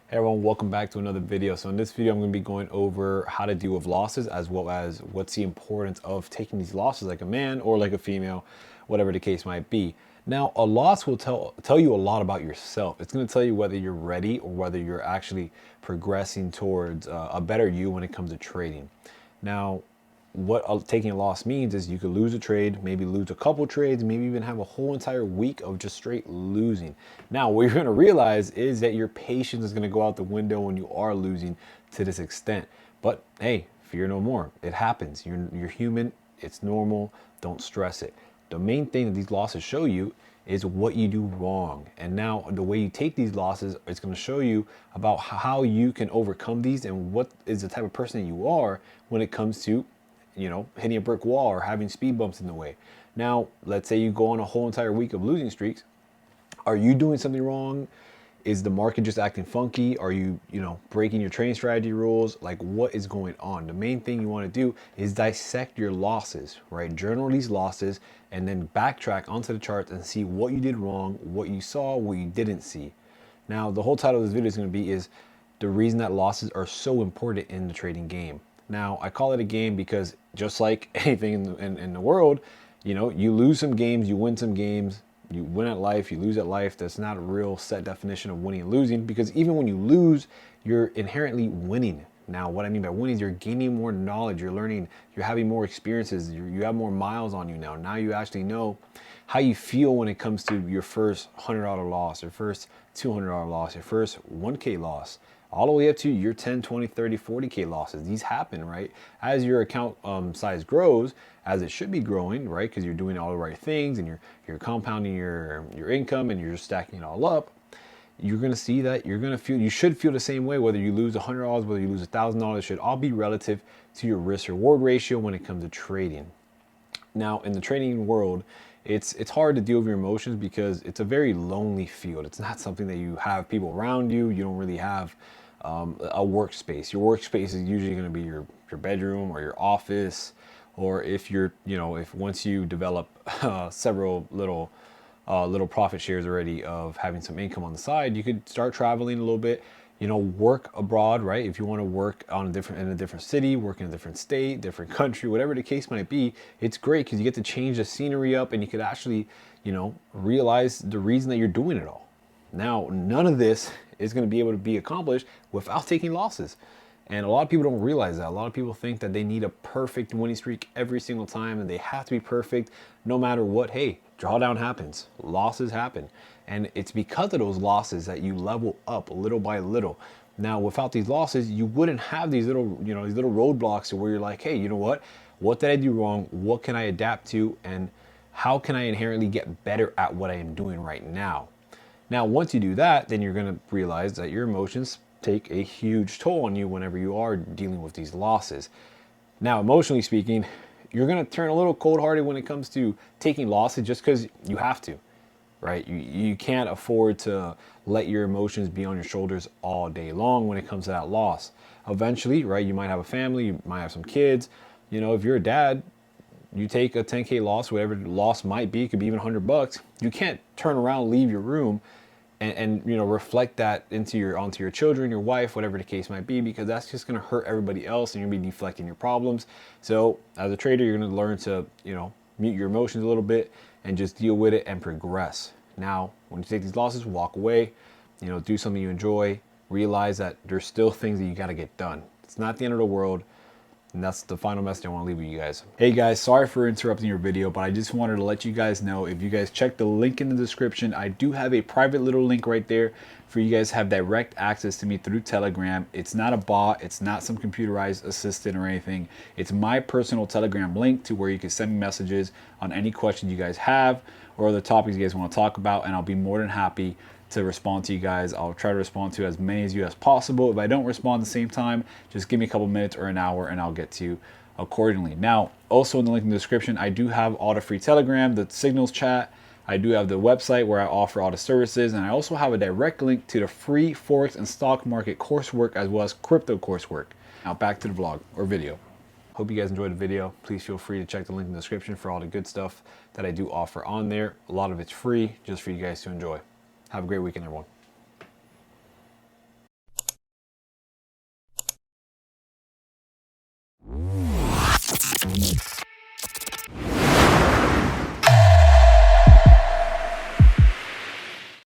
Hey everyone, welcome back to another video. So in this video, I'm going to be going over how to deal with losses as well as what's the importance of taking these losses like a man or like a female, whatever the case might be. Now, a loss will tell you a lot about yourself. It's going to tell you whether you're ready or whether you're actually progressing towards a better you when it comes to trading. Now, what taking a loss means is you could lose a trade, maybe lose a couple trades, maybe even have a whole entire week of just straight losing. Now, what you're going to realize is that your patience is going to go out the window when you are losing to this extent. But hey, fear no more. It happens. You're human. It's normal. Don't stress it. The main thing that these losses show you is what you do wrong. And now the way you take these losses is going to show you about how you can overcome these and what is the type of person that you are when it comes to hitting a brick wall or having speed bumps in the way. Now, let's say you go on a whole entire week of losing streaks. Are you doing something wrong? Is the market just acting funky? Are you, breaking your trading strategy rules? Like, what is going on? The main thing you want to do is dissect your losses, right? Journal these losses and then backtrack onto the charts and see what you did wrong, what you saw, what you didn't see. Now, the whole title of this video is going to be is the reason that losses are so important in the trading game. Now, I call it a game because just like anything in the world, you lose some games, you win some games, you win at life, you lose at life. That's not a real set definition of winning and losing, because even when you lose, you're inherently winning. Now, what I mean by winning is you're gaining more knowledge, you're learning, you're having more experiences, you have more miles on you now. Now you actually know how you feel when it comes to your first $100 loss, your first $200 loss, your first 1K loss, all the way up to your 10, 20, 30, 40K losses. These happen, right? As your account size grows, as it should be growing, right? Because you're doing all the right things and you're compounding your income and you're just stacking it all up. You're going to see that you should feel the same way, whether you lose $100, whether you lose $1,000. It should all be relative to your risk reward ratio when it comes to trading. Now, in the trading world, it's hard to deal with your emotions because it's a very lonely field. It's not something that you have people around you. You don't really have a workspace. Your workspace is usually going to be your bedroom or your office, or if if once you develop several little profit shares already of having some income on the side, you could start traveling a little bit, work abroad, right? If you want to work in a different city, work in a different state, different country, whatever the case might be, it's great because you get to change the scenery up and you could actually, realize the reason that you're doing it all. Now, none of this is going to be able to be accomplished without taking losses. And a lot of people don't realize that. A lot of people think that they need a perfect winning streak every single time and they have to be perfect no matter what. Hey, drawdown happens, losses happen. And it's because of those losses that you level up little by little. Now, without these losses, you wouldn't have these little, these little roadblocks where you're like, hey, you know what? What did I do wrong? What can I adapt to? And how can I inherently get better at what I am doing right now? Now, once you do that, then you're going to realize that your emotions take a huge toll on you whenever you are dealing with these losses. Now, emotionally speaking, you're going to turn a little cold-hearted when it comes to taking losses just because you have to, right? You can't afford to let your emotions be on your shoulders all day long when it comes to that loss. Eventually, right, you might have a family, you might have some kids. If you're a dad, you take a 10K loss, whatever the loss might be, it could be even $100. You can't turn around, leave your room, and reflect that onto your children, your wife, whatever the case might be, because that's just going to hurt everybody else and you're going to be deflecting your problems. So as a trader, you're going to learn to mute your emotions a little bit and just deal with it and progress. Now, when you take these losses, walk away, do something you enjoy, realize that there's still things that you got to get done. It's not the end of the world. And that's the final message I want to leave with you guys. Hey guys, sorry for interrupting your video, but I just wanted to let you guys know, if you guys check the link in the description, I do have a private little link right there for you guys to have direct access to me through Telegram. It's not a bot, it's not some computerized assistant or anything. It's my personal Telegram link to where you can send me messages on any questions you guys have or other topics you guys want to talk about, and I'll be more than happy to respond to you guys. I'll try to respond to as many as you as possible. If I don't respond at the same time, just give me a couple minutes or an hour and I'll get to you accordingly. Now, also in the link in the description, I do have all the free Telegram, the Signals chat. I do have the website where I offer all the services, and I also have a direct link to the free Forex and stock market coursework as well as crypto coursework. Now back to the vlog or video. Hope you guys enjoyed the video. Please feel free to check the link in the description for all the good stuff that I do offer on there. A lot of it's free just for you guys to enjoy. Have a great weekend, everyone.